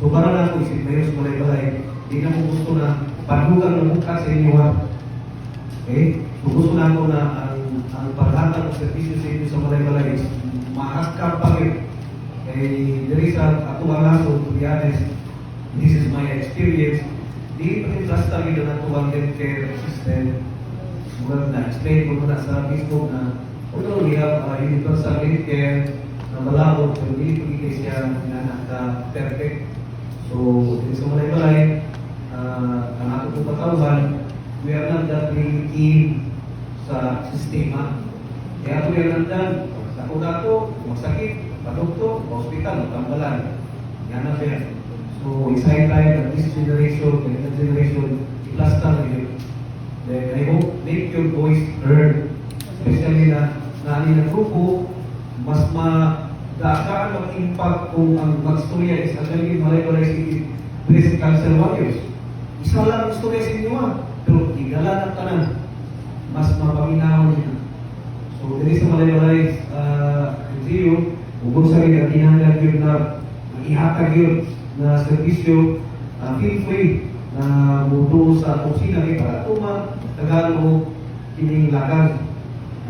So para na ako isip na yun sa balay-balay, hindi na ko gusto na paghugan ng bukas sa inyo ha. Okay? So gusto na ako na ang paghatag ng servisyo sa inyo sa balay-balay is mahakap pa rin. Eh, there is a atuang aso, to be honest, this is my experience. Di pa rin basta rin na atuang healthcare system. Well, na-explain ko na sa Facebook na although we have universal healthcare na malawag, pero hindi ko ikay siya na perfect. So, dito sa balay-balay, ang ato po katawan, we are not that really keen sa sistema. Kaya we are not done. Dako-dako, magsakit, padokto, hospital, tambalan. Yan na siya. So, it's high time that this generation, the next generation, i-plasta na yun. Then, I hope, make your voice heard. Especially na nani na grupo, mas madaan mag-impact kung ang mag-storya is actually malay-balay si breast cancer warriors. Isa lang ang storya sa inyo pero igala ng tanan. Mas mapaminaw niya. So, dili sa malay-balay NGO, ugod sa rin at inangag yun na ihatag yun na servisyo, feel free na muto sa kusina kay para Tagalog kining lakad.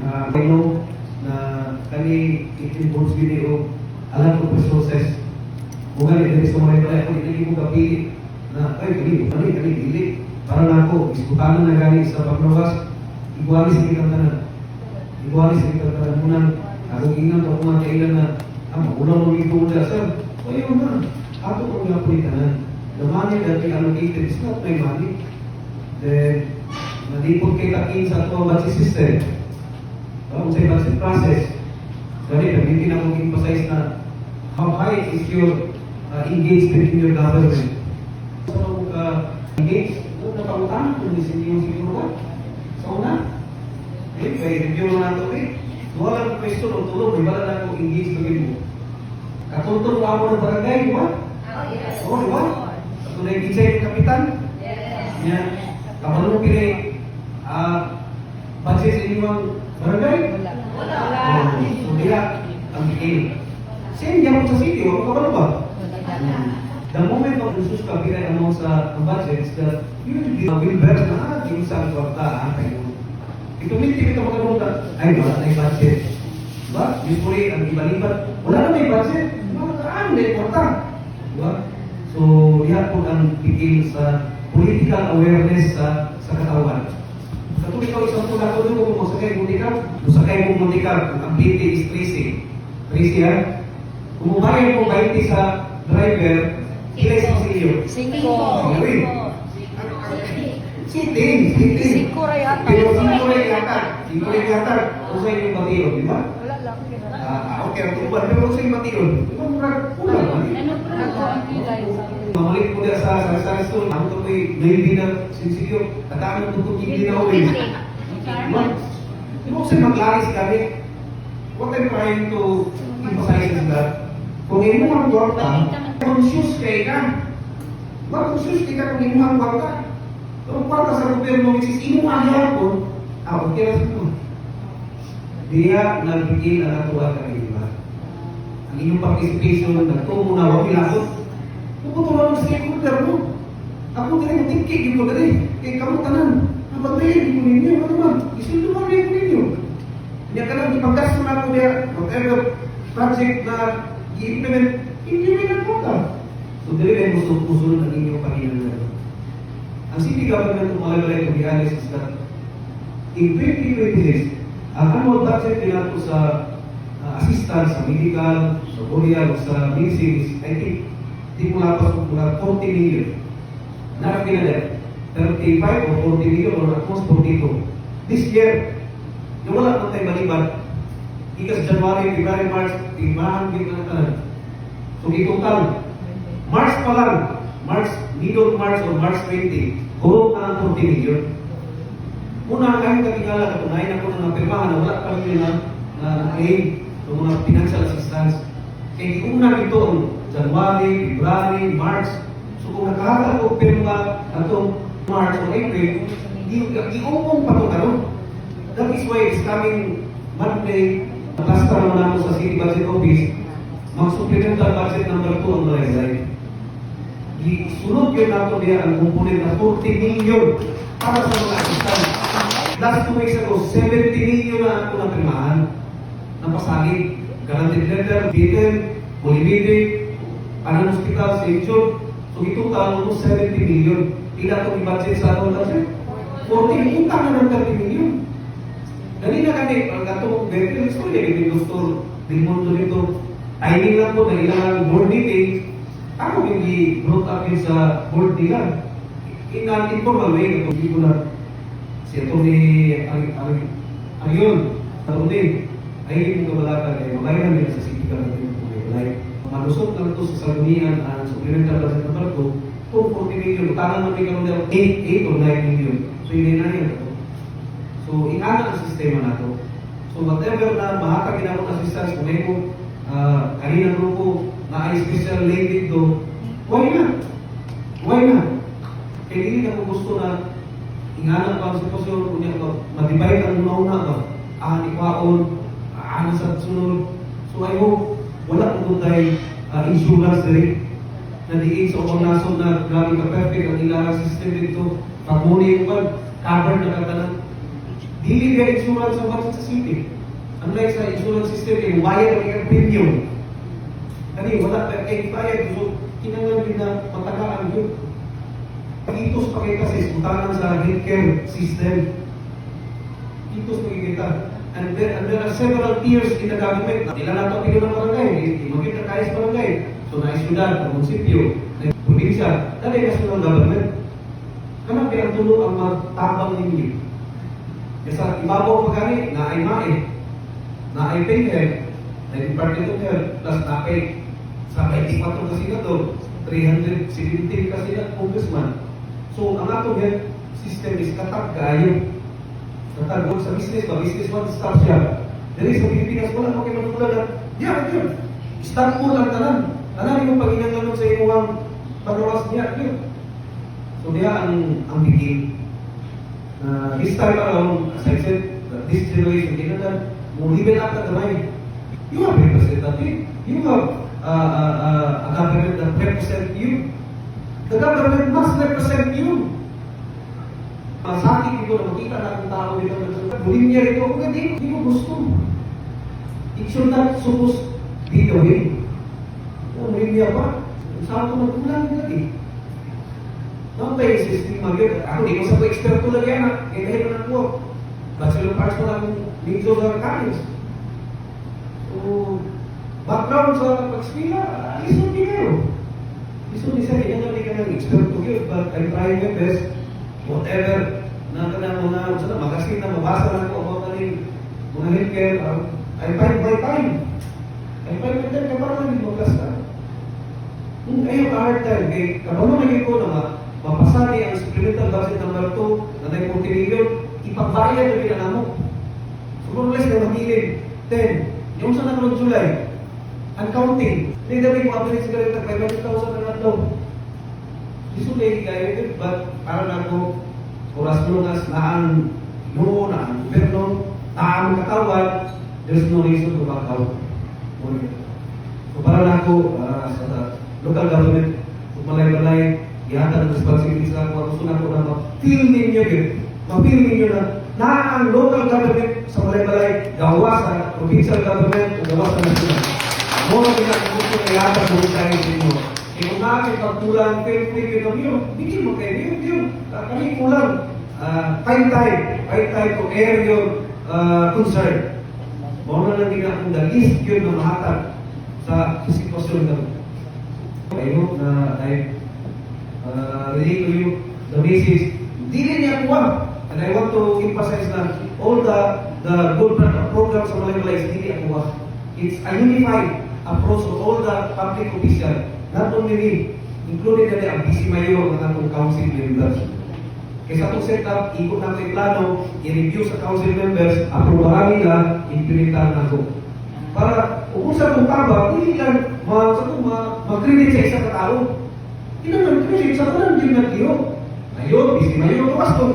I know na kani involves video a lot of resources. Kung hindi sa mga ito, hindi mo kapili na, kani dili. Para na ako, isputanan na gani sa paglawas, igualis sa kitang tanan. Igualis sa kitang tanan mo nang, akong ingat ako mga kailan na, magulang mo ito ulit, sir, ayun na, ato kong nga po tanan. The money that we allocated is not my money. Then, nalipot kay takin sa ito budget system. Kung sa budget process, ganit, hindi na kong emphasize na how high is your engagement in your government. So, engage, kung nakautang, kung yung siguro ka, sa una, may review na ito walang question o tulong, may bala na kung engage bagay mo. Katuntong mo ako ng barangay, di ba? Oo, di ba? Kung nag-insay yung kapitan, yan, kapag mo pinay, budget sa inyong barangay? Wala. So, diya, ang bigay. Same yan sa city, o kapag ba? The moment of the sus kapiray mo sa budget is that you will bear na yung sa kwarta, kayo. Ito minti kita magkaroon ay wala na yung budget. Diba? Usually, ang iba-iba, wala na may budget. Kaan na yung kwarta. Diba? So, yan po ang bigay sa political awareness sa katawan. Kung ikaw isang pula ko doon, kung masakay mo muntikap, ang PT is 13 ha? Kung umayan mo 20 sa driver, ilan sa iyo? 5. Siting. Singko ray ata. Pero singko ray yata. Kung sa'yo yung matiyon, di ba? Wala lang. Okay, ang tuban. Pero kung sa'yo yung matiyon, di ba murag ulang ba? Mamalik mo din sa store, ang ito ko'y maybe na sinsigyo, tataan mo ito hindi na uwi. Diba? Di ba kung sa'yo maglaris kami? What I'm trying to emphasize is that kung imo ang kwarta, conscious kayo ka. Conscious kayo ka kung imo ang kwarta. Kung kwarta sa gobyerno, which is imo ang hapon, okay na sa ito. Diya nagbigil ang natuwa ka rin, diba? Ang inyong participation, nagtungo na wag ilakot. Kung ito lang ang stakeholder mo, ako din ang tingkik yung mga rin. Kaya kamu tanan, nabantayan ko ninyo, ano ba? Isildo mo rin ko ninyo. Hindi ka lang, ipagkas na ako niya, whatever project na i-implement, implement po ka. So, dili kayo gusto ng inyong Panginoon. Ang city government ng Malagalay to be honest is that in 2026, ang annual budget nila po sa assistance, sa medical, sa burial, sa medicines, I think, di mula pa mula 40 million. Narating na din, 35 or 40 million or at most 42. This year, yung wala po tayo maliban, ikas January, February, March, timahan din na tanan. So, itotal, March pa lang, middle March or March 20, puro na ang 40 million. Una, kahit katingala, katunayan ako ng pirmahan na wala pa rin na aid ng mga financial assistance. Kaya una ito, January, February, March. So kung nakahata ko pirma atong March or April, iupong pa ito karon. That is why it's coming Monday, basta naman ako sa City Budget Office, mag-supplemental budget number 2 ang Malagalay. Sunod yun nato niya ang component na 40 million para sa mga assistant. Last 2 weeks ago, 70 million na ako na primahan ng pasagig. Guaranteed letter, Biden, Bolivide, Anang Hospital, St. Jude. So itong taon mo 70 million. Ila itong i-budget sa ato natin. 40 million, tama ng 30 million. Ganina kami, ang gatong better, gusto niya, gusto din mundo nito. Timing lang po na ilang board meeting, ako hindi brought up yun sa board nila. In an informal way, hindi ko na siya ito ni ang yun, taon din. Ay hindi ko kabalatan kayo, magayon nila sa city ka natin. Like, malusot lang ito sa salunian ang supplemental budget number 2, 40 million, tangan namin karoon nila 8 or 9 million. So yun na yan ito. So ingana ang sistema na ito. So whatever na mahatag ginamot assistance, kung may mo kanina grupo na ay special lady dito, why not? Why not? Kaya hindi na kung gusto na ingana pa ang sitwasyon, kung niya matibay ang una-una ba, ikwaon, sa sunod. So I hope wala kung tayo insurance rin na diin sa upang nasod na grabe ka-perfect ang ilang system dito. Pag muna yung cover na katanan, dili ka insurance sa budget sa city. Unlike sa insurance system, yung bayad ang ilang premium. Kani, wala pa kay bayad. So, kinanglan din na matagaan yun. Itos pa kayo kasi sultanan sa healthcare system. Itos makikita. And there are several tiers in the government. Ilan na ito ang ng barangay. Magkita tayo sa barangay. So, na syudad, na munisipyo, na probinsya, dali national government. Kanang ang tulong ang magtabang ninyo. Kasi ibabaw pa gani, na ay mae, na ay payhead, na Department of Health, plus na ay sa 24 kasi na to, 317 kasi na congressman. So, ang atong health system is katag kayo. Katag sa business ba? Business man start siya. Dari sa Pilipinas, wala mo kayo matulad na, yun. Start mo lang tanan. Tanan yung pag-inanganon sa imuhang pagawas niya, yun. So, diya ang begin. This time around, as I said, this generation, kailangan mo level up na kamay. You have representative. You have a government that represent you. The government must represent you. Sa akin dito na makita na ang tao dito na bulimnya rito, kung hindi mo gusto. It should not supposed be the way. Bulimnya pa. Sa ako magkulang lagi. Noong tayo system mag-yun. Ako di ko sa expert ko lagi anak. Kaya dahil na po. Bachelor of Arts ko lang dito sa college. So, background sa pag-spila, iso di kayo. Iso di sa kanya na di ka ng expert ko yun. But I try my best. Whatever na kanang mga magasin na mabasa na ko about mga healthcare, I find my time. I find my time kapag naging magkasta. Kung ayaw ka hard time, kapag naging ko na mapasali ang supplemental budget number 2 na 40 million, ipagbayad na pinanamok. Siguro less na magilid. 10. Yung sa nakulong July, uncounting. Hindi dapat yung average siguro 500,000 na natlaw. Isu lagi kayo, but para na ko, oras lunas na ang no, na ang gobyerno, na ang katawan, there's no reason to back out. So para na ko, sa local government, malay-malay, ihatan ang responsibility sa ako, gusto na ko na ma-feel ninyo yun. Ma-feel ninyo na ang local government sa malay-malay, gawa sa provincial government, o gawa sa national. Mo na gusto na ihatan sa tayo ninyo. Kung namin pagkulang, feel-free yun, hindi mo kayo yun. Kami kulang. Find time to air your concern. Muna lang din akong the least yun na mahatag sa sitwasyon na I hope na I relate to you the message. Hindi rin niya kuha. And I want to emphasize na all the good programs sa Malay-Malay, hindi niya kuha. It's a unified approach of all the public officials. Not only me, including na ang PC Mayor ng atong council members. Kaya sa itong setup, ikot natin yung plano, i-review sa council members, aprobahan nila, implementan na ito. Para, kung sa itong taba, hindi lang mag-credit sa isang katao. Hindi naman credit sa kanang din nag-iyo. Ayun, PC Mayor, tuwas to.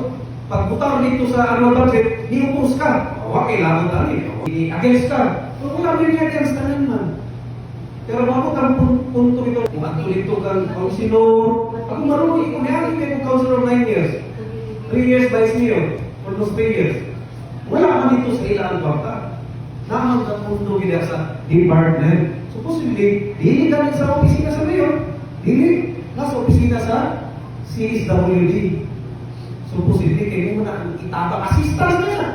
Pag-butar dito sa annual budget, ni-upos ka. O, kailangan tali. I-against ka. So, wala rin niya against ka naman. Pero mabot ang punto nito, Kung ato dito kang counselor, ako marunong, kung niyari kayo kong counselor 9 years, 3 years by senior, almost 3 years. Wala man dito sa ilang bangka. Naman sa mundo gila sa department. So possibly, dili kami sa opisina sa mayor. Dili. Nasa opisina sa CSWD. So posible kayo mo na itabang assistance na siya.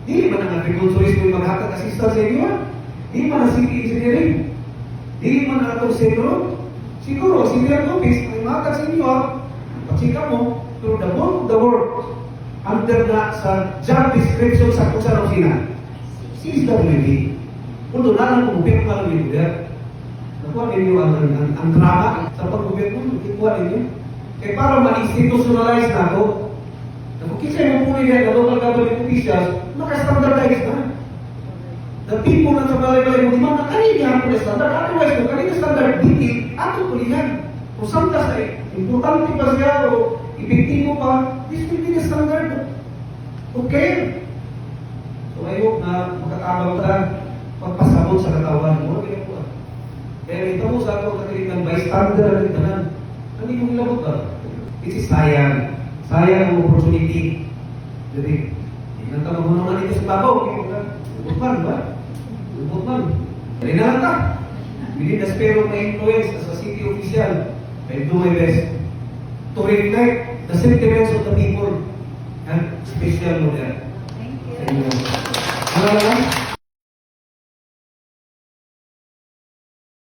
Dili man ang agriculturist mo maghatag assistance sa inyo. Dili man ang city engineering. Dili man ang atong sentro. Siguro, senior office, ang maghatag sa inyo, patsika mo, pero the work under na sa job description sa kung sa opisina. CSWD. Kung doon lang ang pagbukin pa ng leader, nakuha ninyo ang drama sa pagbukin mo, ikuha ninyo. Kaya para ma-institutionalize na ito, nakukisay mo po nila na local government officials, maka-standardize na. The people na sa balay-balay mo, di man na kanina ako na standard, otherwise kung kanina standard, dito, ato po niyan. Kung samtas ay importante pa siya o epektibo pa, this will be the standard. Okay? So ayok na makakabang ka, pagpasabot sa katawan mo, kaya po. Kaya ito mo sa ako katilingan, bystander ang itanan. Hindi mo ilabot ba? This is sayang. Sayang ang opportunity. Jadi, tingnan ka mo naman ito sa babaw. Ubot man ba? Ubot man. Dali na lang ka. Within the sphere of my influence as a city official, I do my best to reflect the sentiments of the people and special mo yan. Thank you. Thank you. Ano lang?